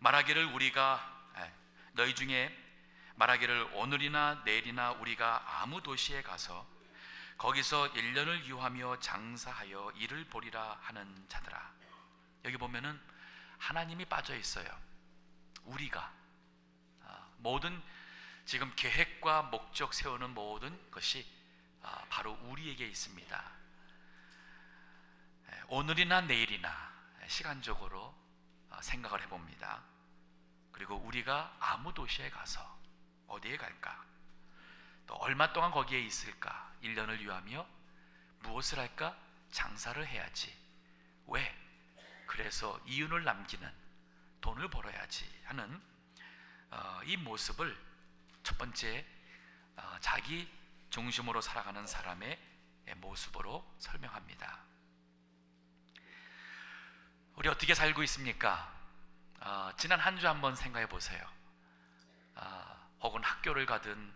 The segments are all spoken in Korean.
말하기를 너희 중에 말하기를 오늘이나 내일이나 우리가 아무 도시에 가서 거기서 1년을 유하며 장사하여 이를 보리라 하는 자들아. 여기 보면은 하나님이 빠져 있어요. 우리가 모든 지금 계획과 목적 세우는 모든 것이 바로 우리에게 있습니다. 오늘이나 내일이나 시간적으로 생각을 해봅니다. 그리고 우리가 아무 도시에 가서 어디에 갈까? 또 얼마 동안 거기에 있을까? 1년을 유하며 무엇을 할까? 장사를 해야지. 왜? 그래서 이윤을 남기는, 돈을 벌어야지 하는 이 모습을 첫 번째 자기 중심으로 살아가는 사람의 모습으로 설명합니다. 우리 어떻게 살고 있습니까? 지난 한 주 한번 생각해 보세요. 혹은 학교를 가든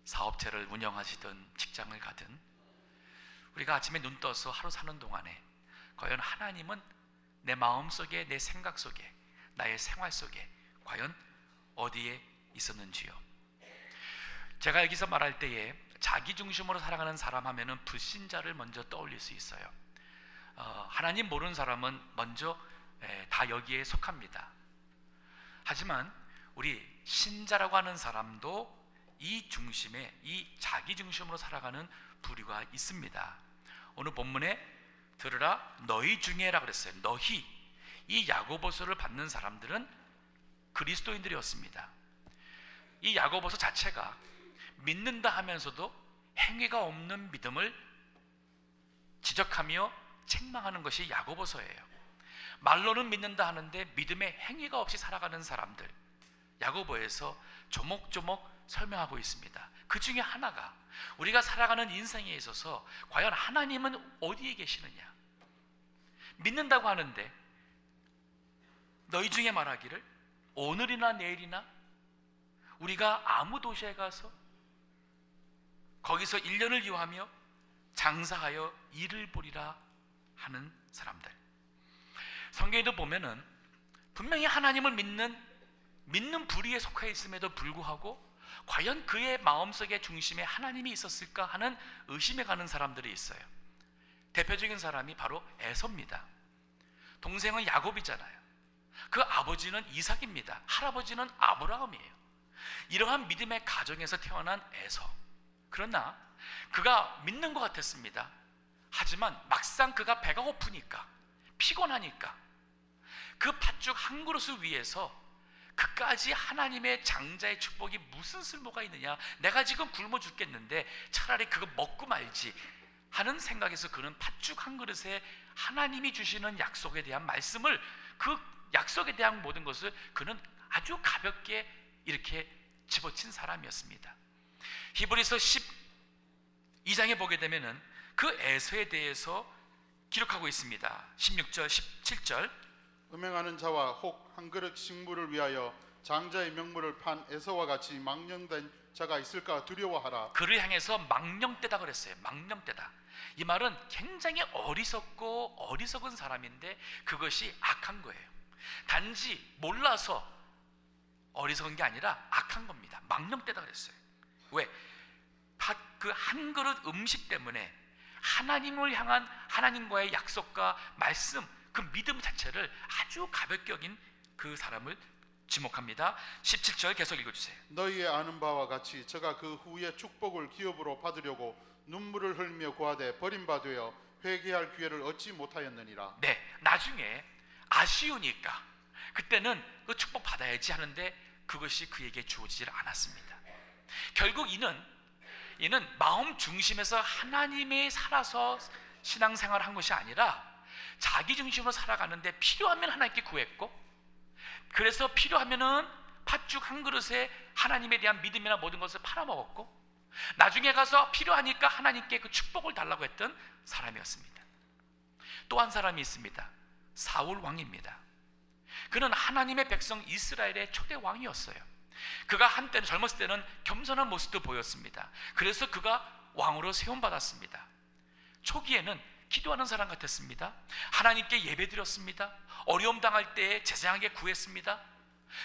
사업체를 운영하시든 직장을 가든 우리가 아침에 눈 떠서 하루 사는 동안에 과연 하나님은 내 마음속에, 내 생각 속에, 나의 생활 속에 과연 어디에 있었는지요? 제가 여기서 말할 때에 자기 중심으로 살아가는 사람 하면은 불신자를 먼저 떠올릴 수 있어요. 하나님 모르는 사람은 먼저 다 여기에 속합니다. 하지만 우리 신자라고 하는 사람도 이 중심에, 이 자기 중심으로 살아가는 부류가 있습니다. 오늘 본문에 들으라 너희 중에라 그랬어요. 너희, 이 야고보서를 받는 사람들은 그리스도인들이었습니다. 이 야고보서 자체가 믿는다 하면서도 행위가 없는 믿음을 지적하며 책망하는 것이 야고보서예요. 말로는 믿는다 하는데 믿음의 행위가 없이 살아가는 사람들, 야고보에서 조목조목 설명하고 있습니다. 그 중에 하나가 우리가 살아가는 인생에 있어서 과연 하나님은 어디에 계시느냐? 믿는다고 하는데 너희 중에 말하기를 오늘이나 내일이나 우리가 아무 도시에 가서 거기서 1년을 유하며 장사하여 이를 보리라 하는 사람들. 성경에도 보면은 분명히 하나님을 믿는 부류에 속해 있음에도 불구하고 과연 그의 마음속의 중심에 하나님이 있었을까 하는 의심에 가는 사람들이 있어요. 대표적인 사람이 바로 에서입니다. 동생은 야곱이잖아요. 그 아버지는 이삭입니다. 할아버지는 아브라함이에요. 이러한 믿음의 가정에서 태어난 에서. 그러나 그가 믿는 것 같았습니다. 하지만 막상 그가 배가 고프니까, 피곤하니까 그 팥죽 한 그릇을 위해서 그까지 하나님의 장자의 축복이 무슨 쓸모가 있느냐, 내가 지금 굶어 죽겠는데 차라리 그거 먹고 말지 하는 생각에서 그는 팥죽 한 그릇에 하나님이 주시는 약속에 대한 말씀을, 그 약속에 대한 모든 것을 그는 아주 가볍게 이렇게 집어친 사람이었습니다. 히브리서 12장에 보게 되면은 그 에서에 대해서 기록하고 있습니다. 16절, 17절. 음행하는 자와 혹 한 그릇 식물을 위하여 장자의 명물을 판 에서와 같이 망령된 자가 있을까 두려워하라. 그를 향해서 망령되다 그랬어요. 망령되다. 이 말은 굉장히 어리석은 사람인데 그것이 악한 거예요. 단지 몰라서 어리석은 게 아니라 악한 겁니다. 망령되다 그랬어요. 왜? 그 한 그릇 음식 때문에 하나님을 향한 하나님과의 약속과 말씀, 그 믿음 자체를 아주 가볍게 여긴 그 사람을 지목합니다. 17절 계속 읽어주세요. 너희의 아는 바와 같이 저가 그 후에 축복을 기업으로 받으려고 눈물을 흘리며 구하되 버림받으여 회개할 기회를 얻지 못하였느니라. 네, 나중에 아쉬우니까 그때는 그 축복 받아야지 하는데 그것이 그에게 주어지질 않았습니다. 결국 이는 마음 중심에서 하나님이 살아서 신앙생활을 한 것이 아니라 자기 중심으로 살아가는데 필요하면 하나님께 구했고, 그래서 필요하면은 팥죽 한 그릇에 하나님에 대한 믿음이나 모든 것을 팔아먹었고, 나중에 가서 필요하니까 하나님께 그 축복을 달라고 했던 사람이었습니다. 또 한 사람이 있습니다. 사울 왕입니다. 그는 하나님의 백성 이스라엘의 초대 왕이었어요. 그가 한때는 젊었을 때는 겸손한 모습도 보였습니다. 그래서 그가 왕으로 세움받았습니다. 초기에는 기도하는 사람 같았습니다. 하나님께 예배드렸습니다. 어려움 당할 때에 제사장에게 구했습니다.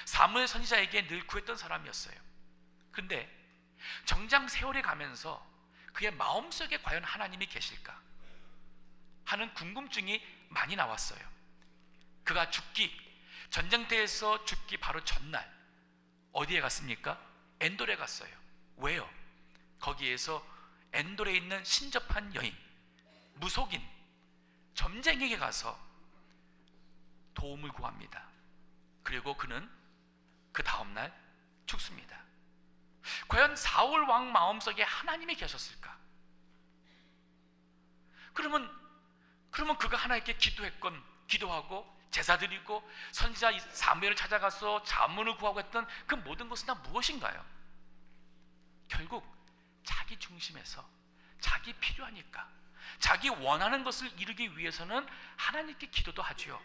사무엘 선지자에게 늘 구했던 사람이었어요. 그런데 정장 세월이 가면서 그의 마음속에 과연 하나님이 계실까 하는 궁금증이 많이 나왔어요. 그가 전쟁터에서 죽기 바로 전날 어디에 갔습니까? 엔돌에 갔어요. 왜요? 거기에서 엔돌에 있는 신접한 여인, 무속인, 점쟁이에게 가서 도움을 구합니다. 그리고 그는 그 다음날 죽습니다. 과연 사울 왕 마음속에 하나님이 계셨을까? 그러면 그가 하나님께 기도하고 제사 드리고 선지자 사무엘을 찾아가서 자문을 구하고 했던 그 모든 것은 다 무엇인가요? 결국 자기 중심에서 자기 필요하니까 자기 원하는 것을 이루기 위해서는 하나님께 기도도 하지요.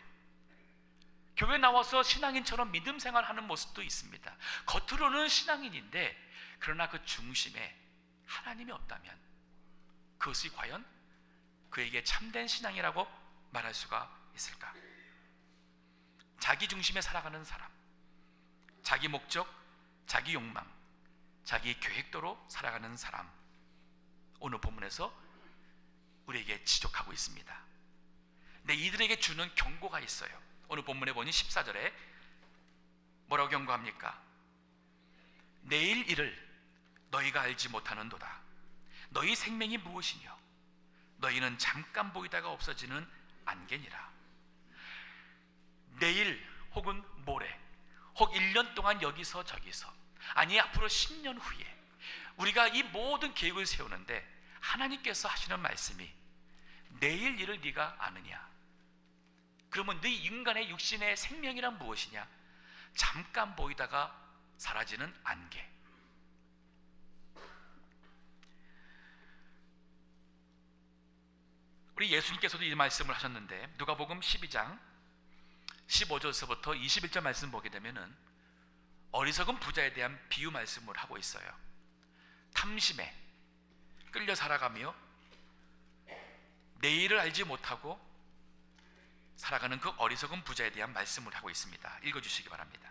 교회 나와서 신앙인처럼 믿음 생활하는 모습도 있습니다. 겉으로는 신앙인인데 그러나 그 중심에 하나님이 없다면 그것이 과연 그에게 참된 신앙이라고 말할 수가 있을까? 자기 중심에 살아가는 사람, 자기 목적, 자기 욕망, 자기 계획대로 살아가는 사람, 오늘 본문에서 우리에게 지적하고 있습니다. 근데 이들에게 주는 경고가 있어요. 오늘 본문에 보니 14절에 뭐라고 경고합니까? 내일 일을 너희가 알지 못하는도다. 너희 생명이 무엇이며 너희는 잠깐 보이다가 없어지는 안개니라. 내일 혹은 모레 혹 1년 동안 여기서 저기서, 아니 앞으로 10년 후에 우리가 이 모든 계획을 세우는데 하나님께서 하시는 말씀이 내일 일을 네가 아느냐? 그러면 네 인간의 육신의 생명이란 무엇이냐? 잠깐 보이다가 사라지는 안개. 우리 예수님께서도 이 말씀을 하셨는데 누가복음 12장 15절서부터 21절 말씀 보게 되면은 어리석은 부자에 대한 비유 말씀을 하고 있어요. 탐심에 끌려 살아가며 내일을 알지 못하고 살아가는 그 어리석은 부자에 대한 말씀을 하고 있습니다. 읽어주시기 바랍니다.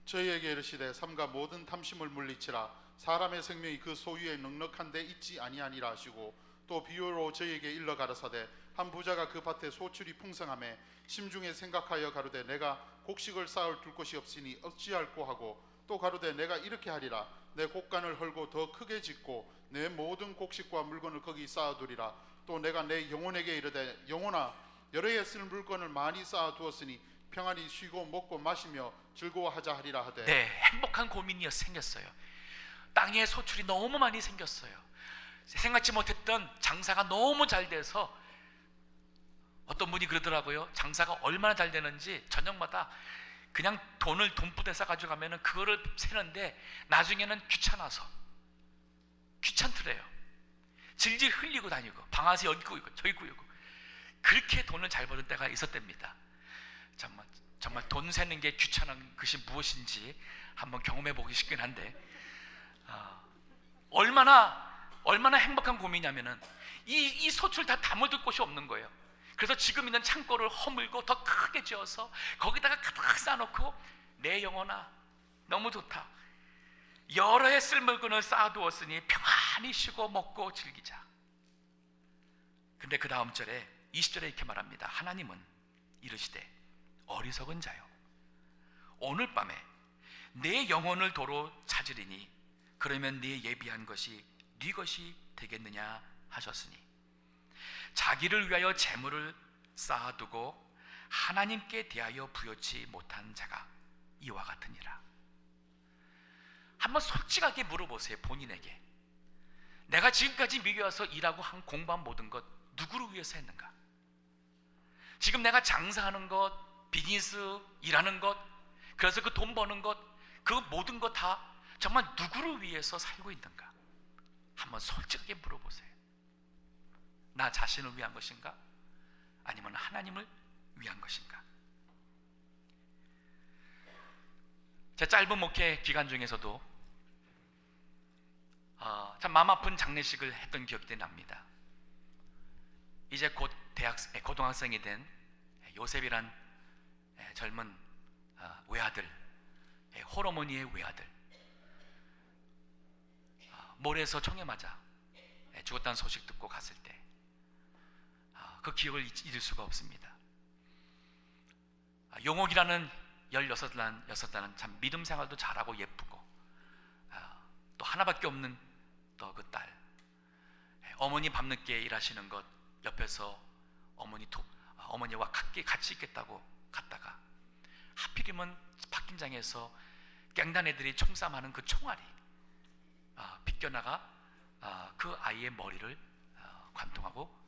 저희에게 이르시되 삼가 모든 탐심을 물리치라. 사람의 생명이 그 소유에 넉넉한 데 있지 아니하니라 하시고, 또 비유로 저희에게 일러 가라사대 한 부자가 그 밭에 소출이 풍성하매 심중에 생각하여 가로되 내가 곡식을 쌓을 둘 곳이 없으니 어찌할꼬 하고, 또 가로되 내가 이렇게 하리라. 내 곡간을 헐고 더 크게 짓고 내 모든 곡식과 물건을 거기 쌓아두리라. 또 내가 내 영혼에게 이르되 영혼아, 여러 해 쓸 물건을 많이 쌓아두었으니 평안히 쉬고 먹고 마시며 즐거워하자 하리라 하되. 네, 행복한 고민이 생겼어요. 땅에 소출이 너무 많이 생겼어요. 생각지 못했던 장사가 너무 잘 돼서 어떤 분이 그러더라고요. 장사가 얼마나 잘 되는지 저녁마다 그냥 돈부대 싸가지고 가면은 그거를 세는데 나중에는 귀찮더래요. 질질 흘리고 다니고 방아쇠 여기 꼬이고 저기 꼬이고 그렇게 돈을 잘 버는 때가 있었답니다. 정말 돈 세는 게 귀찮은 것이 무엇인지 한번 경험해 보기 싶긴 한데 얼마나 행복한 고민이냐면은 이 소출 다 담아둘 곳이 없는 거예요. 그래서 지금 있는 창고를 허물고 더 크게 지어서 거기다가 가득 쌓아놓고 내 영혼아 너무 좋다. 여러 해 쓸 물건을 쌓아두었으니 평안히 쉬고 먹고 즐기자. 근데 그 다음 절에 20절에 이렇게 말합니다. 하나님은 이르시되 어리석은 자요, 오늘 밤에 내 영혼을 도로 찾으리니 그러면 네 예비한 것이 네 것이 되겠느냐 하셨으니, 자기를 위하여 재물을 쌓아두고 하나님께 대하여 부여치 못한 자가 이와 같으니라. 한번 솔직하게 물어보세요. 본인에게 내가 지금까지 미국에 와서 일하고 공부한 모든 것 누구를 위해서 했는가? 지금 내가 장사하는 것, 비즈니스 일하는 것, 그래서 그 돈 버는 것, 그 모든 것 다 정말 누구를 위해서 살고 있는가? 한번 솔직하게 물어보세요. 나 자신을 위한 것인가? 아니면 하나님을 위한 것인가? 제 짧은 목회 기간 중에서도 참 마음 아픈 장례식을 했던 기억이 납니다. 이제 곧 고등학생이 된 요셉이란 젊은 외아들, 어머니의 외아들, 몰에서 총에 맞아 죽었다는 소식 듣고 갔을 때 그 기억을 잊을 수가 없습니다. 용옥이라는 16단 참 믿음 생활도 잘하고 예쁘고 또 하나밖에 없는 또 그 딸, 어머니 밤늦게 일하시는 것 옆에서 어머니와 같이 있겠다고 갔다가 하필이면 박힌장에서 깽단 애들이 총싸움하는 그 총알이 빗겨나가 그 아이의 머리를 관통하고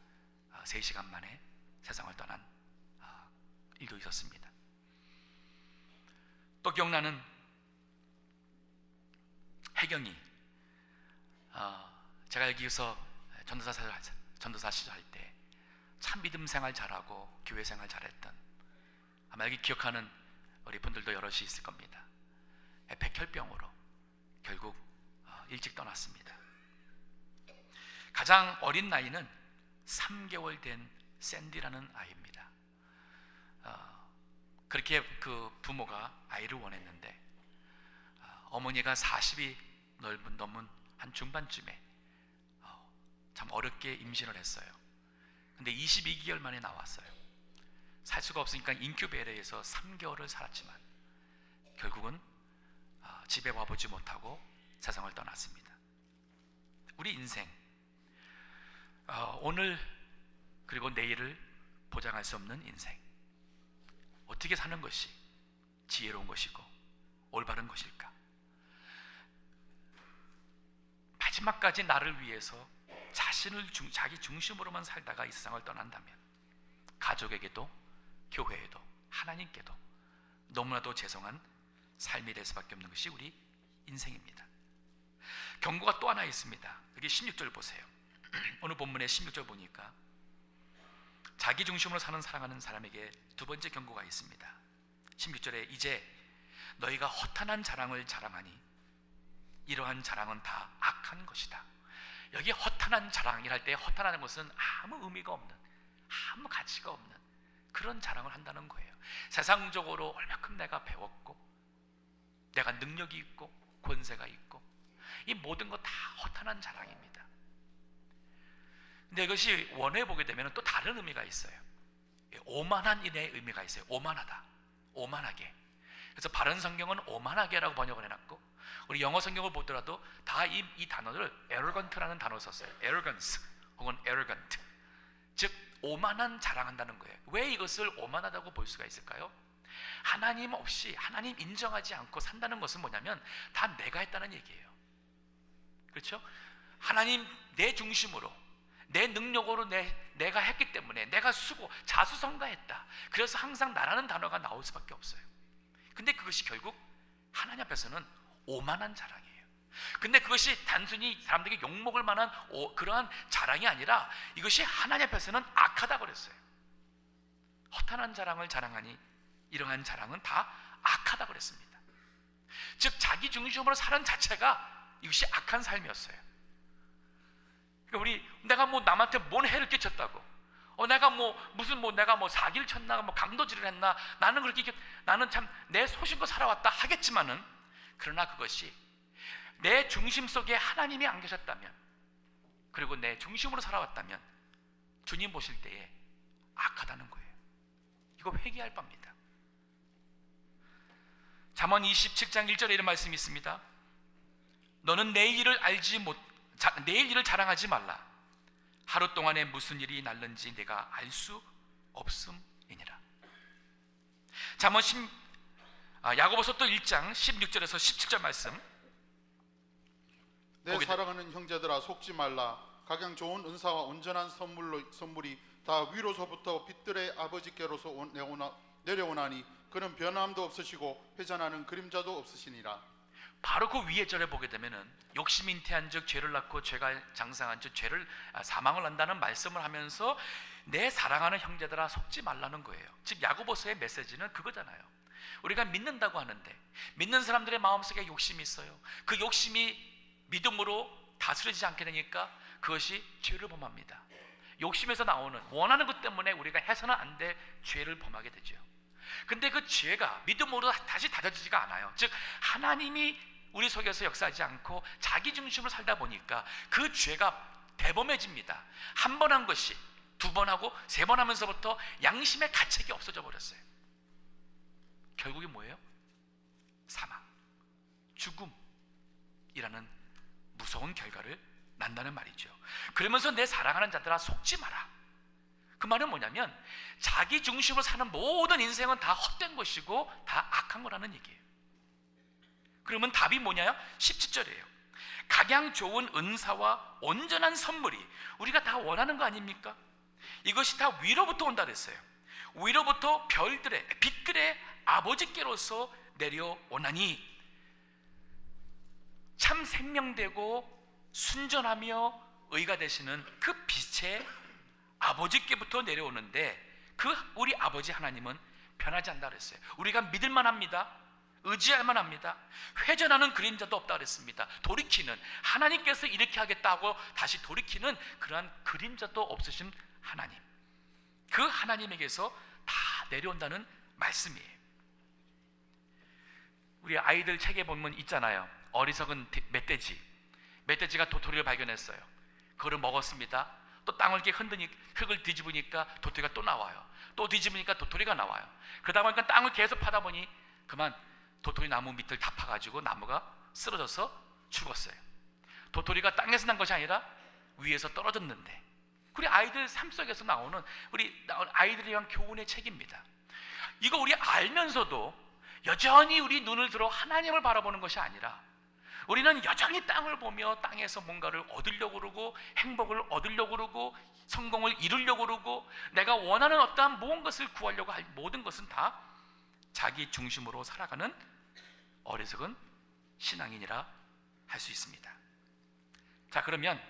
3시간 만에 세상을 떠난 일도 있었습니다. 또 기억나는 혜경이, 제가 여기서 전도사 시절 할 때 참 믿음 생활 잘하고 교회 생활 잘했던, 아마 여기 기억하는 우리 분들도 여럿이 있을 겁니다. 백혈병으로 결국 일찍 떠났습니다. 가장 어린 나이는 3개월 된 샌디라는 아이입니다. 그렇게 그 부모가 아이를 원했는데 어머니가 40이 넘은 한 중반쯤에 참 어렵게 임신을 했어요. 근데 22개월 만에 나왔어요. 살 수가 없으니까 인큐베이터에서 3개월을 살았지만 결국은 집에 와보지 못하고 세상을 떠났습니다. 우리 인생, 오늘 그리고 내일을 보장할 수 없는 인생, 어떻게 사는 것이 지혜로운 것이고 올바른 것일까? 마지막까지 나를 위해서 자기 중심으로만 살다가 이 세상을 떠난다면 가족에게도 교회에도 하나님께도 너무나도 죄송한 삶이 될 수밖에 없는 것이 우리 인생입니다. 경고가 또 하나 있습니다. 여기 16절 보세요. 오늘 본문의 16절 보니까 자기 중심으로 사랑하는 사람에게 두 번째 경고가 있습니다. 16절에 이제 너희가 허탄한 자랑을 자랑하니 이러한 자랑은 다 악한 것이다. 여기 허탄한 자랑이랄 때 허탄하는 것은 아무 의미가 없는, 아무 가치가 없는 그런 자랑을 한다는 거예요. 세상적으로 얼마큼 내가 배웠고 내가 능력이 있고 권세가 있고 이 모든 것 다 허탄한 자랑입니다. 근데 이것이 원어에 보게 되면 또 다른 의미가 있어요. 오만한 일의 의미가 있어요. 오만하다, 오만하게. 그래서 바른 성경은 오만하게라고 번역을 해놨고 우리 영어 성경을 보더라도 다 이 단어를 arrogant라는 단어를 썼어요. arrogance 혹은 arrogant, 즉 오만한 자랑한다는 거예요. 왜 이것을 오만하다고 볼 수가 있을까요? 하나님 없이, 하나님 인정하지 않고 산다는 것은 뭐냐면 다 내가 했다는 얘기예요. 그렇죠? 하나님 내 중심으로 내 능력으로 내가 했기 때문에 내가 자수성가했다. 그래서 항상 나라는 단어가 나올 수밖에 없어요. 근데 그것이 결국 하나님 앞에서는 오만한 자랑이에요. 근데 그것이 단순히 사람들에게 욕먹을 만한 그러한 자랑이 아니라 이것이 하나님 앞에서는 악하다고 그랬어요. 허탄한 자랑을 자랑하니 이러한 자랑은 다 악하다고 그랬습니다. 즉 자기 중심으로 사는 자체가 이것이 악한 삶이었어요. 그러니까 내가 남한테 뭔 해를 끼쳤다고, 내가 사기를 쳤나, 강도질을 했나, 나는 참 내 소신껏 살아왔다 하겠지만은, 그러나 그것이 내 중심 속에 하나님이 안 계셨다면, 그리고 내 중심으로 살아왔다면 주님 보실 때에 악하다는 거예요. 이거 회개할 바입니다. 잠언 27장 1절에 이런 말씀이 있습니다. 너는 내일 일을 자랑하지 말라. 하루 동안에 무슨 일이 날는지 내가 알 수 없음이니라. 잠언 야고보서 또 1장 16절에서 17절 말씀. 내 사랑하는 형제들아 속지 말라. 각양 좋은 은사와 온전한 선물이 다 위로서부터 빛들의 아버지께로서 내려오나니 그는 변함도 없으시고 회전하는 그림자도 없으시니라. 바로 그 위에 절에 보게 되면은 욕심 잉태한 즉 죄를 낳고 죄가 장상한 즉 사망을 한다는 말씀을 하면서 내 사랑하는 형제들아 속지 말라는 거예요. 즉 야고보서의 메시지는 그거잖아요. 우리가 믿는다고 하는데 믿는 사람들의 마음속에 욕심이 있어요. 그 욕심이 믿음으로 다스려지지 않게 되니까 그것이 죄를 범합니다. 욕심에서 나오는 원하는 것 때문에 우리가 해서는 안 될 죄를 범하게 되죠. 근데 그 죄가 믿음으로 다시 다져지지가 않아요. 즉 하나님이 우리 속에서 역사하지 않고 자기 중심으로 살다 보니까 그 죄가 대범해집니다. 한 번 한 것이 두 번 하고 세 번 하면서부터 양심의 가책이 없어져 버렸어요. 결국이 뭐예요? 사망, 죽음이라는 무서운 결과를 난다는 말이죠. 그러면서 내 사랑하는 자들아 속지 마라. 그 말은 뭐냐면 자기 중심으로 사는 모든 인생은 다 헛된 것이고 다 악한 거라는 얘기예요. 그러면 답이 뭐냐요? 17절이에요. 각양 좋은 은사와 온전한 선물이 우리가 다 원하는 거 아닙니까? 이것이 다 위로부터 온다 그랬어요. 위로부터 별들의 빛들의 아버지께로서 내려오나니 참 생명되고 순전하며 의가 되시는 그 빛의 아버지께부터 내려오는데 그 우리 아버지 하나님은 변하지 않는다 그랬어요. 우리가 믿을만 합니다. 의지할만 합니다. 회전하는 그림자도 없다 그랬습니다. 돌이키는, 하나님께서 이렇게 하겠다고 다시 돌이키는 그러한 그림자도 없으신 하나님, 그 하나님에게서 다 내려온다는 말씀이에요. 우리 아이들 책에 보면 있잖아요. 어리석은 멧돼지가 도토리를 발견했어요. 그거를 먹었습니다. 또 땅을 이렇게 흔드니 흙을 뒤집으니까 도토리가 또 나와요. 또 뒤집으니까 도토리가 나와요. 그러다 보니까 땅을 계속 파다 보니 그만 도토리 나무 밑을 다 파가지고 나무가 쓰러져서 죽었어요. 도토리가 땅에서 난 것이 아니라 위에서 떨어졌는데, 우리 아이들 삶 속에서 나오는 우리 아이들에 대한 교훈의 책입니다. 이거 우리 알면서도 여전히 우리 눈을 들어 하나님을 바라보는 것이 아니라 우리는 여전히 땅을 보며 땅에서 뭔가를 얻으려고 그러고 행복을 얻으려고 그러고 성공을 이루려고 그러고 내가 원하는 어떠한 모든 것을 구하려고 할 모든 것은 다 자기 중심으로 살아가는 어리석은 신앙인이라 할 수 있습니다. 자, 그러면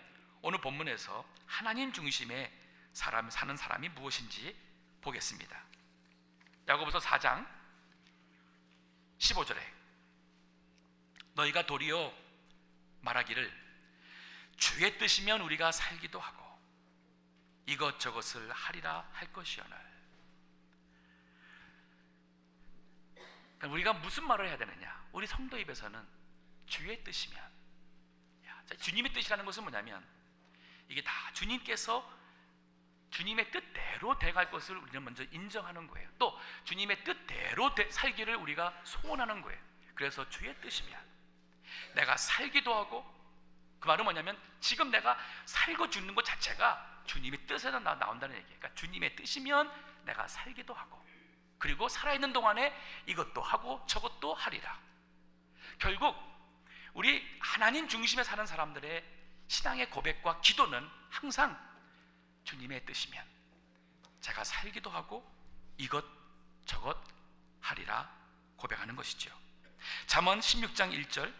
오늘 본문에서 하나님 중심의 사는 사람이 무엇인지 보겠습니다. 야고보서 4장 15절에 너희가 도리어 말하기를 주의 뜻이면 우리가 살기도 하고 이것저것을 하리라 할 것이오늘. 그러니까 우리가 무슨 말을 해야 되느냐? 우리 성도 입에서는 주의 뜻이면, 주님의 뜻이라는 것은 뭐냐면 이게 다 주님께서 주님의 뜻대로 돼갈 것을 우리는 먼저 인정하는 거예요. 또 주님의 뜻대로 살기를 우리가 소원하는 거예요. 그래서 주의 뜻이면 내가 살기도 하고, 그 말은 뭐냐면 지금 내가 살고 죽는 것 자체가 주님의 뜻에서 나온다는 얘기예요. 그러니까 주님의 뜻이면 내가 살기도 하고, 그리고 살아있는 동안에 이것도 하고 저것도 하리라. 결국 우리 하나님 중심에 사는 사람들의 신앙의 고백과 기도는 항상 주님의 뜻이면 제가 살기도 하고 이것 저것 하리라 고백하는 것이죠. 잠언 16장 1절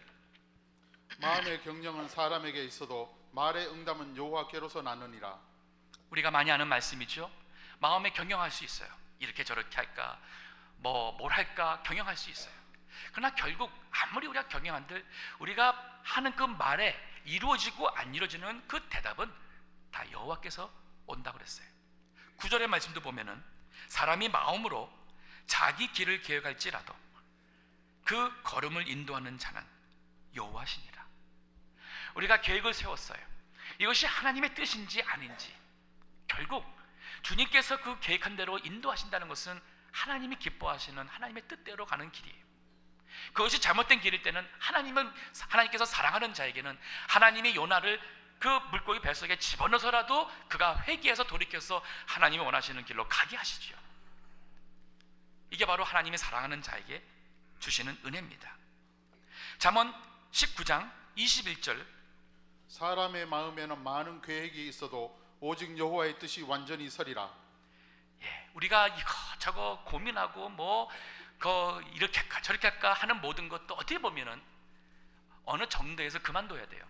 마음의 경영은 사람에게 있어도 말의 응답은 여호와께로서 나느니라. 우리가 많이 아는 말씀이죠. 마음에 경영할 수 있어요. 이렇게 저렇게 할까, 뭘 할까 경영할 수 있어요. 그러나 결국 아무리 우리가 경영한들 우리가 하는 그 말에 이루어지고 안 이루어지는 그 대답은 다 여호와께서 온다고 그랬어요. 9절의 말씀도 보면은 사람이 마음으로 자기 길을 계획할지라도 그 걸음을 인도하는 자는 여호와시니라. 우리가 계획을 세웠어요. 이것이 하나님의 뜻인지 아닌지, 결국 주님께서 그 계획한 대로 인도하신다는 것은 하나님이 기뻐하시는 하나님의 뜻대로 가는 길이에요. 그것이 잘못된 길일 때는 하나님께서 사랑하는 자에게는 하나님이 요나를 그 물고기 뱃속에 집어넣어서라도 그가 회개해서 돌이켜서 하나님이 원하시는 길로 가게 하시죠. 이게 바로 하나님이 사랑하는 자에게 주시는 은혜입니다. 잠언 19장 21절 사람의 마음에는 많은 계획이 있어도 오직 여호와의 뜻이 완전히 서리라. 우리가 이거저거 고민하고 이렇게 할까 저렇게 할까 하는 모든 것도 어떻게 보면은 어느 정도에서 그만둬야 돼요.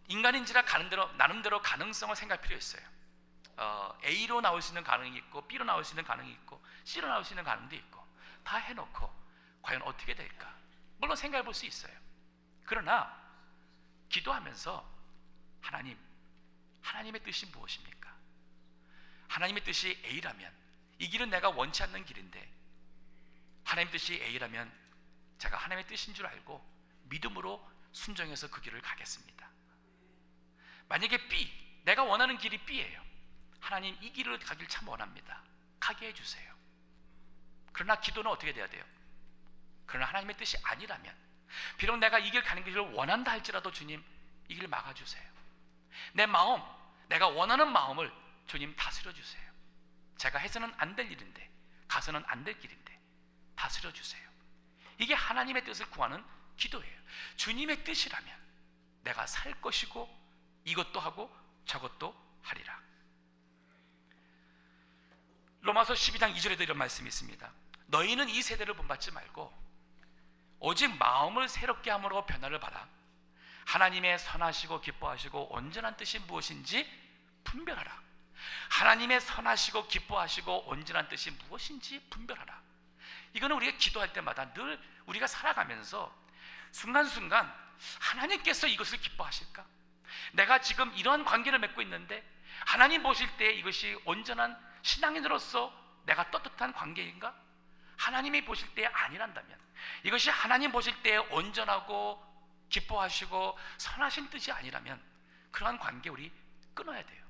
인간인지라 나름대로 가능성을 생각할 필요 있어요. A로 나올 수 있는 가능이 있고 B로 나올 수 있는 가능이 있고 C로 나올 수 있는 가능도 있고 다 해놓고 과연 어떻게 될까? 물론 생각해 볼 수 있어요. 그러나 기도하면서 하나님의 뜻이 무엇입니까? 하나님의 뜻이 A라면 이 길은 내가 원치 않는 길인데 하나님 뜻이 A라면 제가 하나님의 뜻인 줄 알고 믿음으로 순종해서 그 길을 가겠습니다. 만약에 B, 내가 원하는 길이 B예요. 하나님 이 길을 가길 참 원합니다. 가게 해주세요. 그러나 기도는 어떻게 돼야 돼요? 그러나 하나님의 뜻이 아니라면, 비록 내가 이 길 가는 길을 원한다 할지라도 주님 이 길 막아주세요. 내 마음, 내가 원하는 마음을 주님 다스려 주세요. 제가 해서는 안 될 일인데, 가서는 안 될 길인데 다스려 주세요. 이게 하나님의 뜻을 구하는 기도예요. 주님의 뜻이라면 내가 살 것이고 이것도 하고 저것도 하리라. 로마서 12장 2절에도 이런 말씀이 있습니다. 너희는 이 세대를 본받지 말고 오직 마음을 새롭게 함으로 변화를 받아 하나님의 선하시고 기뻐하시고 온전한 뜻이 무엇인지 분별하라. 하나님의 선하시고 기뻐하시고 온전한 뜻이 무엇인지 분별하라. 이거는 우리가 기도할 때마다 늘 우리가 살아가면서 순간순간 하나님께서 이것을 기뻐하실까? 내가 지금 이러한 관계를 맺고 있는데 하나님 보실 때 이것이 온전한 신앙인으로서 내가 떳떳한 관계인가? 하나님이 보실 때 아니란다면, 이것이 하나님 보실 때 온전하고 기뻐하시고 선하신 뜻이 아니라면 그러한 관계 우리 끊어야 돼요.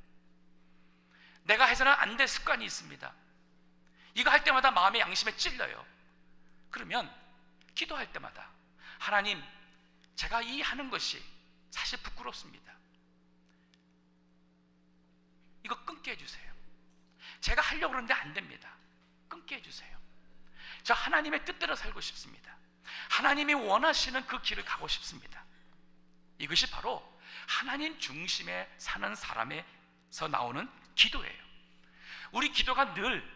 내가 해서는 안 될 습관이 있습니다. 이거 할 때마다 마음의 양심에 찔려요. 그러면 기도할 때마다 하나님, 제가 이 하는 것이 사실 부끄럽습니다. 이거 끊게 해주세요. 제가 하려고 그러는데 안 됩니다. 끊게 해주세요. 저 하나님의 뜻대로 살고 싶습니다. 하나님이 원하시는 그 길을 가고 싶습니다. 이것이 바로 하나님 중심에 사는 사람에서 나오는 기도예요. 우리 기도가 늘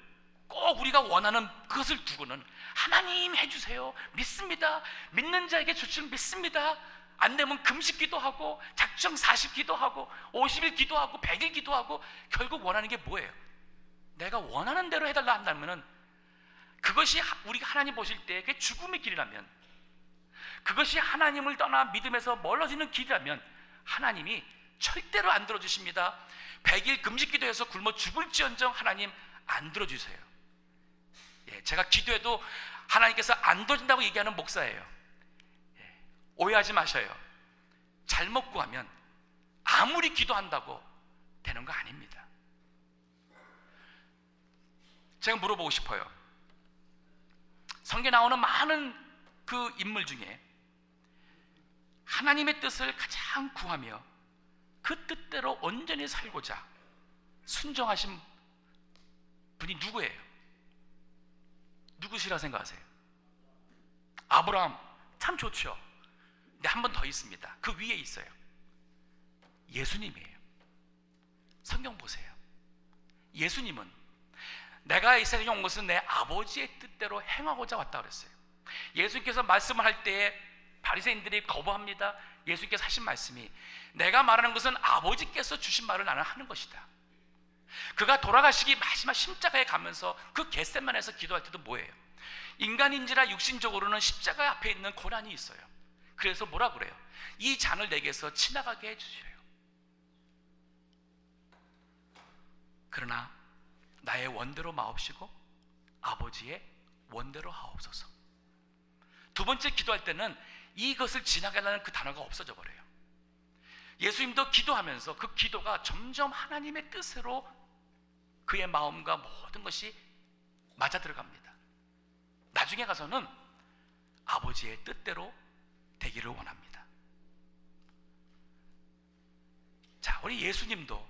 꼭 우리가 원하는 그것을 두고는 하나님 해주세요, 믿습니다, 믿는 자에게 주시는 믿습니다, 안 되면 금식 기도하고 작정 40 기도하고 50일 기도하고 100일 기도하고 결국 원하는 게 뭐예요? 내가 원하는 대로 해달라 한다면 그것이 우리가 하나님 보실 때 그게 죽음의 길이라면, 그것이 하나님을 떠나 믿음에서 멀어지는 길이라면 하나님이 절대로 안 들어주십니다. 100일 금식 기도해서 굶어 죽을지언정 하나님 안 들어주세요. 제가 기도해도 하나님께서 안 들어준다고 얘기하는 목사예요. 오해하지 마셔요. 잘못 구하면 아무리 기도한다고 되는 거 아닙니다. 제가 물어보고 싶어요. 성경에 나오는 많은 그 인물 중에 하나님의 뜻을 가장 구하며 그 뜻대로 온전히 살고자 순종하신 분이 누구예요? 누구시라 생각하세요? 아브라함 참 좋죠. 근데 한 번 더 있습니다. 그 위에 있어요. 예수님이에요. 성경 보세요. 예수님은 내가 이 세상에 온 것은 내 아버지의 뜻대로 행하고자 왔다 그랬어요. 예수님께서 말씀을 할 때에 바리새인들이 거부합니다. 예수님께서 하신 말씀이 내가 말하는 것은 아버지께서 주신 말을 나는 하는 것이다. 그가 돌아가시기 마지막 십자가에 가면서 그 겟세마네에서 기도할 때도 뭐예요? 인간인지라 육신적으로는 십자가 앞에 있는 고난이 있어요. 그래서 뭐라 그래요? 이 잔을 내게서 지나가게 해주시래요. 그러나 나의 원대로 마옵시고 아버지의 원대로 하옵소서. 두 번째 기도할 때는 이것을 지나가라는 그 단어가 없어져 버려요. 예수님도 기도하면서 그 기도가 점점 하나님의 뜻으로 그의 마음과 모든 것이 맞아 들어갑니다. 나중에 가서는 아버지의 뜻대로 되기를 원합니다. 자, 우리 예수님도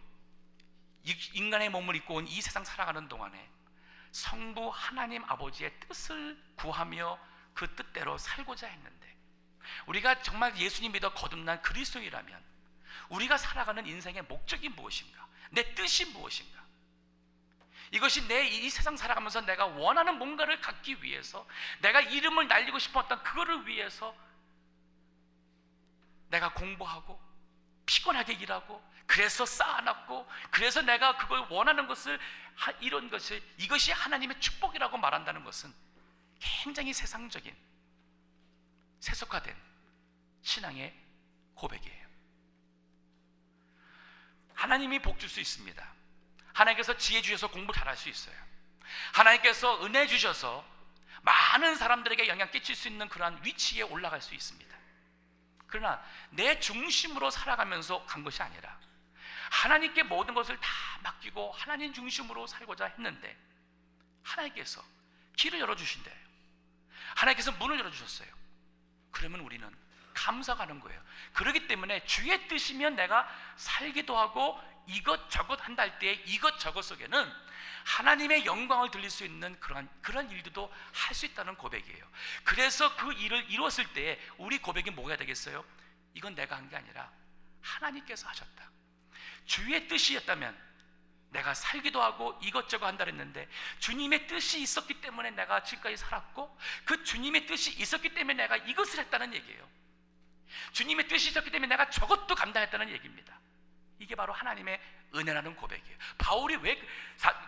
인간의 몸을 입고 온 이 세상 살아가는 동안에 성부 하나님 아버지의 뜻을 구하며 그 뜻대로 살고자 했는데, 우리가 정말 예수님 믿어 거듭난 그리스도인이라면 우리가 살아가는 인생의 목적이 무엇인가? 내 뜻이 무엇인가? 이것이 내 이 세상 살아가면서 내가 원하는 뭔가를 갖기 위해서, 내가 이름을 날리고 싶었던 그거를 위해서 내가 공부하고 피곤하게 일하고 그래서 쌓아놨고 그래서 내가 그걸 원하는 것을 이런 것을, 이것이 하나님의 축복이라고 말한다는 것은 굉장히 세상적인 세속화된 신앙의 고백이에요. 하나님이 복 줄 수 있습니다. 하나님께서 지혜 주셔서 공부 잘할 수 있어요. 하나님께서 은혜 주셔서 많은 사람들에게 영향 끼칠 수 있는 그러한 위치에 올라갈 수 있습니다. 그러나 내 중심으로 살아가면서 간 것이 아니라 하나님께 모든 것을 다 맡기고 하나님 중심으로 살고자 했는데 하나님께서 길을 열어주신대요. 하나님께서 문을 열어주셨어요. 그러면 우리는 감사하는 거예요. 그렇기 때문에 주의 뜻이면 내가 살기도 하고 이것저것 한다 할 때 이것저것 속에는 하나님의 영광을 들릴 수 있는 그런 일들도 할 수 있다는 고백이에요. 그래서 그 일을 이루었을 때 우리 고백이 뭐가 되겠어요? 이건 내가 한 게 아니라 하나님께서 하셨다. 주의 뜻이었다면 내가 살기도 하고 이것저것 한다 했는데 주님의 뜻이 있었기 때문에 내가 지금까지 살았고 그 주님의 뜻이 있었기 때문에 내가 이것을 했다는 얘기예요. 주님의 뜻이 있었기 때문에 내가 저것도 감당했다는 얘기입니다. 이게 바로 하나님의 은혜라는 고백이에요. 바울이 왜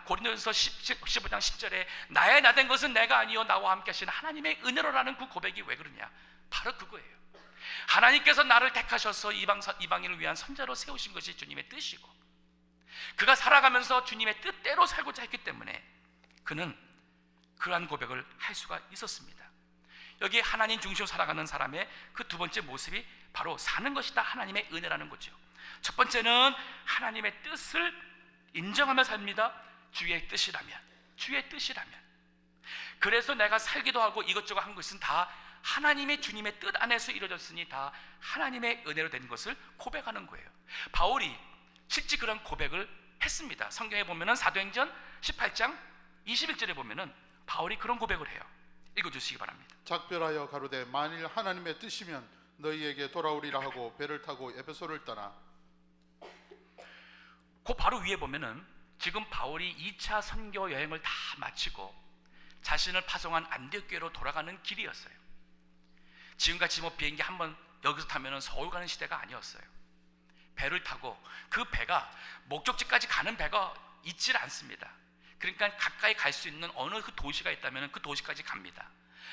고린도전서 15장 10절에 나의 나된 것은 내가 아니요 나와 함께 하시는 하나님의 은혜로라는 그 고백이 왜 그러냐? 바로 그거예요. 하나님께서 나를 택하셔서 이방인을 위한 선자로 세우신 것이 주님의 뜻이고 그가 살아가면서 주님의 뜻대로 살고자 했기 때문에 그는 그러한 고백을 할 수가 있었습니다. 여기 하나님 중심으로 살아가는 사람의 그 두 번째 모습이 바로 사는 것이다 하나님의 은혜라는 거죠. 첫 번째는 하나님의 뜻을 인정하며 삽니다. 주의 뜻이라면 그래서 내가 살기도 하고 이것저것 한 것은 다 하나님의 주님의 뜻 안에서 이루어졌으니 다 하나님의 은혜로 된 것을 고백하는 거예요. 바울이 실제 그런 고백을 했습니다. 성경에 보면은 사도행전 18장 21절에 보면은 바울이 그런 고백을 해요. 읽어주시기 바랍니다. 작별하여 가로되 만일 하나님의 뜻이면 너희에게 돌아오리라 하고 배를 타고 에베소를 떠나. 그 바로 위에 보면은 지금 바울이 2차 선교 여행을 다 마치고 자신을 파송한 안디옥교회로 돌아가는 길이었어요. 지금같이 뭐 비행기 한번 여기서 타면은 서울 가는 시대가 아니었어요. 배를 타고 그 배가 목적지까지 가는 배가 있질 않습니다. 그러니까 가까이 갈 수 있는 어느 그 도시가 있다면 그 도시까지 갑니다.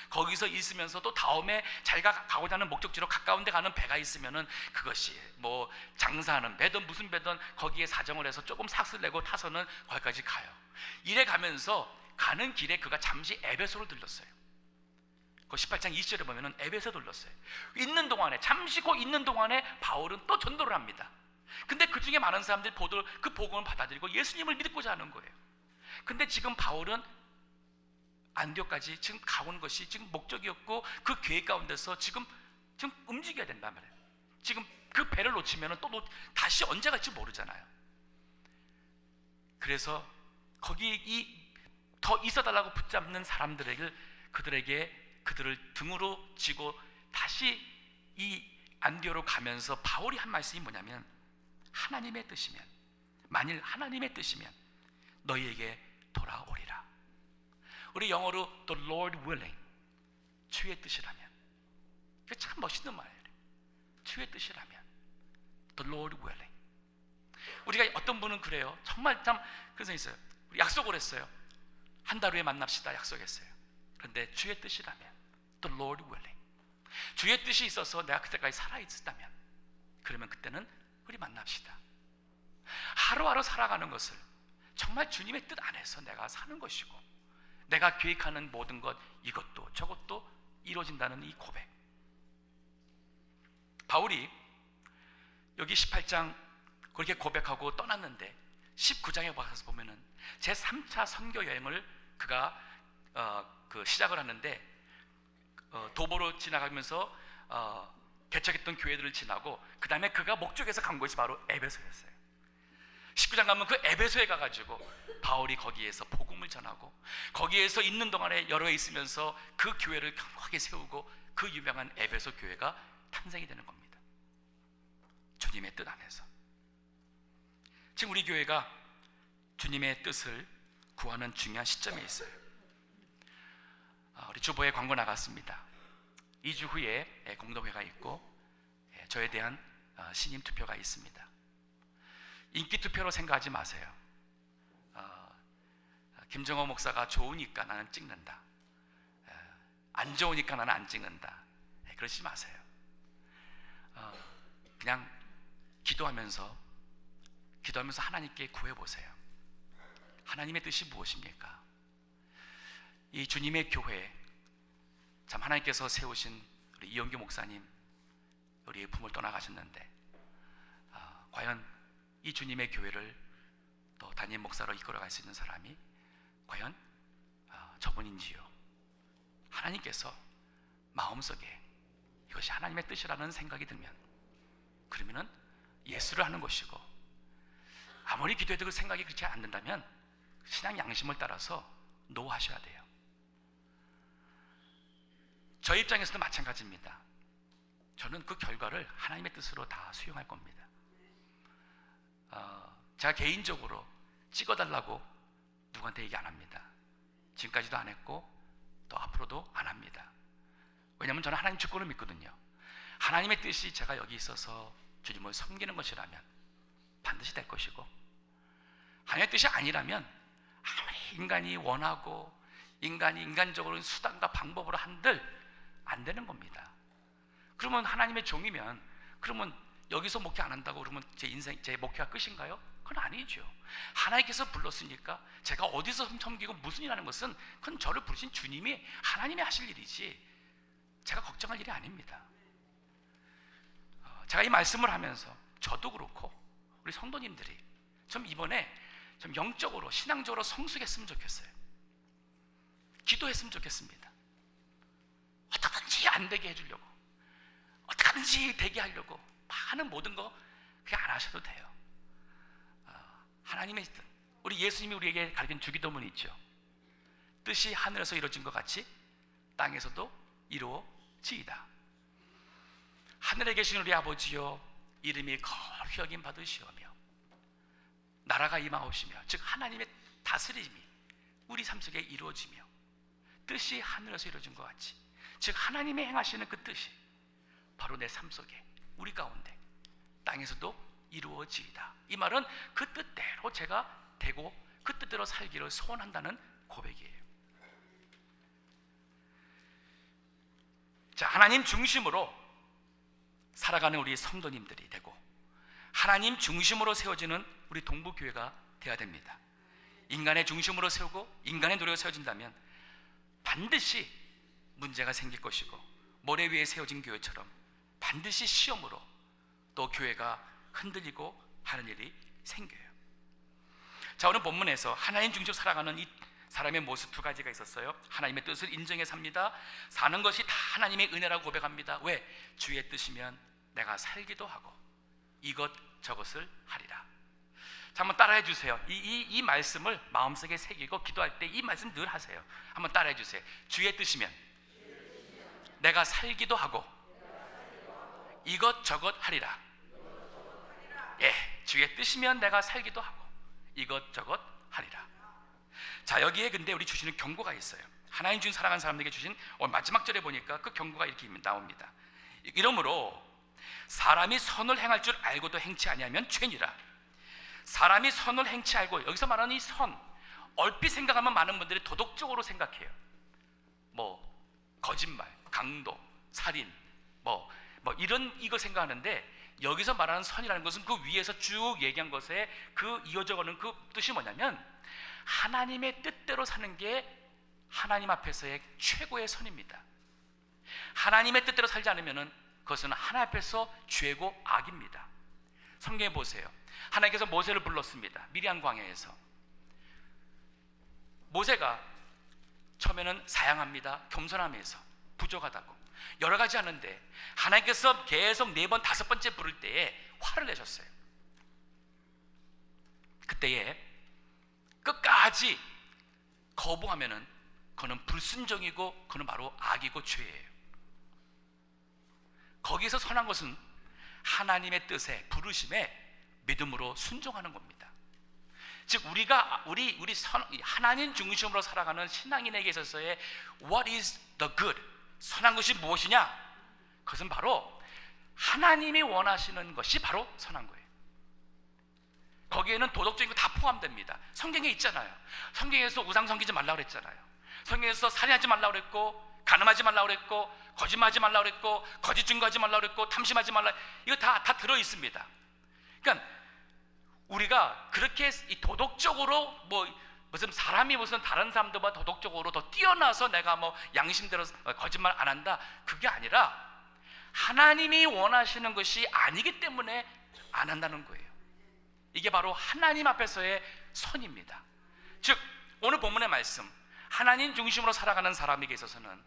거기서 있으면서 또 다음에 자기가 가고자 하는 목적지로 가까운 데 가는 배가 있으면은 그것이 뭐 장사하는 배든 무슨 배든 거기에 사정을 해서 조금 삭슬 내고 타서는 거기까지 가요. 이래 가면서 가는 길에 그가 잠시 에베소를 들렀어요. 그 18장 20절에 보면은 에베소 들렀어요. 있는 동안에 잠시 그 있는 동안에 바울은 또 전도를 합니다. 근데 그 중에 많은 사람들이 그 복음을 받아들이고 예수님을 믿고자 하는 거예요. 근데 지금 바울은 안디옥까지 지금 가온 것이 지금 목적이었고 그 계획 가운데서 지금 움직여야 된단 말이에요. 지금 그 배를 놓치면 또 다시 언제 갈지 모르잖아요. 그래서 거기 더 있어달라고 붙잡는 사람들에게 그들을 등으로 지고 다시 이 안디옥으로 가면서 바울이 한 말씀이 뭐냐면 하나님의 뜻이면 만일 하나님의 뜻이면 너희에게 돌아오리라. 우리 영어로 the Lord willing, 주의 뜻이라면. 이게 참 멋있는 말이에요. 주의 뜻이라면 the Lord willing. 우리가 어떤 분은 그래요. 정말 참 그래서 있어요. 우리 약속을 했어요. 한 달 후에 만납시다 약속했어요. 그런데 주의 뜻이라면 the Lord willing, 주의 뜻이 있어서 내가 그때까지 살아있었다면 그러면 그때는 우리 만납시다. 하루하루 살아가는 것을 정말 주님의 뜻 안에서 내가 사는 것이고 내가 계획하는 모든 것 이것도 저것도 이루어진다는 이 고백. 바울이 여기 18장 그렇게 고백하고 떠났는데 19장에 와서 보면은 제 3차 선교 여행을 그가 시작을 하는데 도보로 지나가면서 개척했던 교회들을 지나고 그 다음에 그가 목적에서 간 것이 바로 에베소였어요. 19장 가면 그 에베소에 가가지고 바울이 거기에서 복음을 전하고 거기에서 있는 동안에 여러 해 있으면서 그 교회를 강하게 세우고 그 유명한 에베소 교회가 탄생이 되는 겁니다. 주님의 뜻 안에서. 지금 우리 교회가 주님의 뜻을 구하는 중요한 시점에 있어요. 우리 주보에 광고 나갔습니다. 2주 후에 공동회가 있고 저에 대한 신임 투표가 있습니다. 인기 투표로 생각하지 마세요. 김정호 목사가 좋으니까 나는 찍는다, 안 좋으니까 나는 안 찍는다, 그러지 마세요. 그냥 기도하면서 하나님께 구해보세요. 하나님의 뜻이 무엇입니까? 이 주님의 교회, 참 하나님께서 세우신 우리 이영규 목사님, 우리의 품을 떠나가셨는데 과연 이 주님의 교회를 또 담임 목사로 이끌어갈 수 있는 사람이 과연 저분인지요? 하나님께서 마음속에 이것이 하나님의 뜻이라는 생각이 들면, 그러면은 예수를 하는 것이고, 아무리 기도해도 그 생각이 그렇지 않는다면 신앙 양심을 따라서 노하셔야 돼요. 저 입장에서도 마찬가지입니다. 저는 그 결과를 하나님의 뜻으로 다 수용할 겁니다. 제가 개인적으로 찍어달라고 누구한테 얘기 안 합니다. 지금까지도 안 했고 또 앞으로도 안 합니다. 왜냐하면 저는 하나님 주권을 믿거든요. 하나님의 뜻이 제가 여기 있어서 주님을 섬기는 것이라면 반드시 될 것이고, 하나님의 뜻이 아니라면 아무리 인간이 원하고 인간이 인간적으로 수단과 방법으로 한들 안 되는 겁니다. 그러면 하나님의 종이면, 그러면 여기서 목회 안 한다고 그러면 제 인생, 제 목회가 끝인가요? 그건 아니죠. 하나님께서 불렀으니까 제가 어디서 섬기고 무슨 일 하는 것은 그건 저를 부르신 주님이, 하나님이 하실 일이지 제가 걱정할 일이 아닙니다. 제가 이 말씀을 하면서 저도 그렇고 우리 성도님들이 좀 이번에 좀 영적으로 신앙적으로 성숙했으면 좋겠어요. 기도했으면 좋겠습니다. 어떻게든지 안 되게 해주려고, 어떻게든지 되게 하려고 많은 모든 거 그냥 안 하셔도 돼요. 하나님의 뜻, 우리 예수님이 우리에게 가르친 주기도문이 있죠. 뜻이 하늘에서 이루어진 것 같이 땅에서도 이루어지이다. 하늘에 계신 우리 아버지여, 이름이 거룩히 여김 받으시오며 나라가 임하옵시며, 즉 하나님의 다스림이 우리 삶 속에 이루어지며, 뜻이 하늘에서 이루어진 것 같이, 즉 하나님이 행하시는 그 뜻이 바로 내 삶 속에, 우리 가운데 땅에서도 이루어지이다. 이 말은 그 뜻대로 제가 되고 그 뜻대로 살기를 소원한다는 고백이에요. 자, 하나님 중심으로 살아가는 우리 성도님들이 되고 하나님 중심으로 세워지는 우리 동부교회가 되어야 됩니다. 인간의 중심으로 세우고 인간의 노력으로 세워진다면 반드시 문제가 생길 것이고, 모래 위에 세워진 교회처럼 반드시 시험으로 또 교회가 흔들리고 하는 일이 생겨요. 자, 오늘 본문에서 하나님 중심으로 살아가는 이 사람의 모습 두 가지가 있었어요. 하나님의 뜻을 인정해 삽니다. 사는 것이 다 하나님의 은혜라고 고백합니다. 왜? 주의 뜻이면 내가 살기도 하고 이것저것을 하리라. 자, 한번 따라해 주세요. 이 말씀을 마음속에 새기고 기도할 때 이 말씀 늘 하세요. 한번 따라해 주세요. 주의 뜻이면 내가 살기도 하고 이것저것 하리라. 예, 주의 뜻이면 내가 살기도 하고 이것저것 하리라. 자, 여기에 근데 우리 주시는 경고가 있어요. 하나님 준 사랑하는 사람들에게 주신 오늘 마지막 절에 보니까 그 경고가 이렇게 나옵니다. 이러므로 사람이 선을 행할 줄 알고도 행치 아니하면 죄니라. 사람이 선을 행치 알고, 여기서 말하는 이 선, 얼핏 생각하면 많은 분들이 도덕적으로 생각해요. 거짓말, 강도, 살인, 이런 이거 생각하는데, 여기서 말하는 선이라는 것은 그 위에서 쭉 얘기한 것에 그 이어져가는 그 뜻이 뭐냐면 하나님의 뜻대로 사는 게 하나님 앞에서의 최고의 선입니다. 하나님의 뜻대로 살지 않으면 그것은 하나님 앞에서 죄고 악입니다. 성경에 보세요. 하나님께서 모세를 불렀습니다. 미리암 광야에서. 모세가 처음에는 사양합니다. 겸손함에서 부족하다고 여러 가지 하는데 하나님께서 계속 4번 5번째 부를 때에 화를 내셨어요. 그때에 끝까지 거부하면은 그는 불순종이고 그는 바로 악이고 죄예요. 거기서 선한 것은 하나님의 뜻에, 부르심에 믿음으로 순종하는 겁니다. 즉 우리 하나님 중심으로 살아가는 신앙인에게 있어서의 What is the good? 선한 것이 무엇이냐? 그것은 바로 하나님이 원하시는 것이 바로 선한 거예요. 거기에는 도덕적인 거 다 포함됩니다. 성경에 있잖아요. 성경에서 우상 섬기지 말라고 그랬잖아요. 성경에서 살인하지 말라고 그랬고, 간음하지 말라고 그랬고, 거짓말하지 말라고 그랬고, 거짓 증거하지 말라고 그랬고, 탐심하지 말라. 이거 다 들어 있습니다. 그러니까 우리가 그렇게 이 도덕적으로 무슨 사람이 무슨 다른 사람들보다 도덕적으로 더 뛰어나서 내가 뭐 양심대로 거짓말 안 한다, 그게 아니라 하나님이 원하시는 것이 아니기 때문에 안 한다는 거예요. 이게 바로 하나님 앞에서의 선입니다. 즉 오늘 본문의 말씀, 하나님 중심으로 살아가는 사람에게 있어서는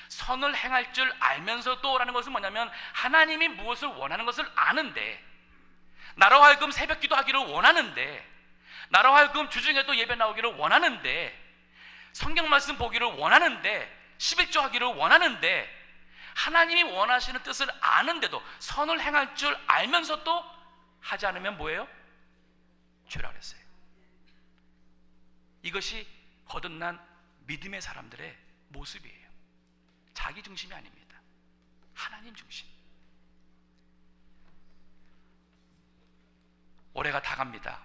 선을 행할 줄 알면서도 라는 것은 뭐냐면, 하나님이 무엇을 원하는 것을 아는데, 나로 하여금 새벽 기도하기를 원하는데, 나로 하여금 주중에도 예배 나오기를 원하는데, 성경 말씀 보기를 원하는데, 11조 하기를 원하는데, 하나님이 원하시는 뜻을 아는데도, 선을 행할 줄 알면서도 하지 않으면 뭐예요? 죄라 그랬어요. 이것이 거듭난 믿음의 사람들의 모습이에요. 자기 중심이 아닙니다. 하나님 중심. 올해가 다 갑니다.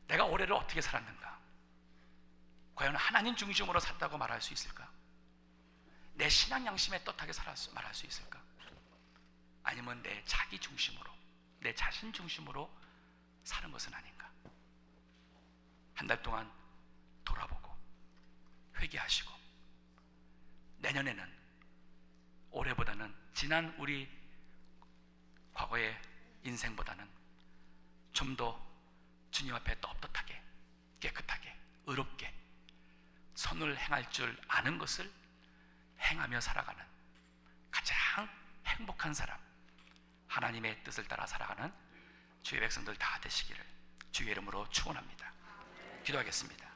내가 올해를 어떻게 살았는가? 과연 하나님 중심으로 살다고 말할 수 있을까? 내 신앙 양심에 떳하게 말할 수 있을까? 아니면 내 자기 중심으로, 내 자신 중심으로 사는 것은 아닌가? 한 달 동안 돌아보고 회개하시고, 내년에는 올해보다는, 지난 우리 과거의 인생보다는 좀 더 주님 앞에 떳떳하게, 깨끗하게, 의롭게 선을 행할 줄 아는 것을 행하며 살아가는 가장 행복한 사람, 하나님의 뜻을 따라 살아가는 주의 백성들 다 되시기를 주의 이름으로 축원합니다. 기도하겠습니다.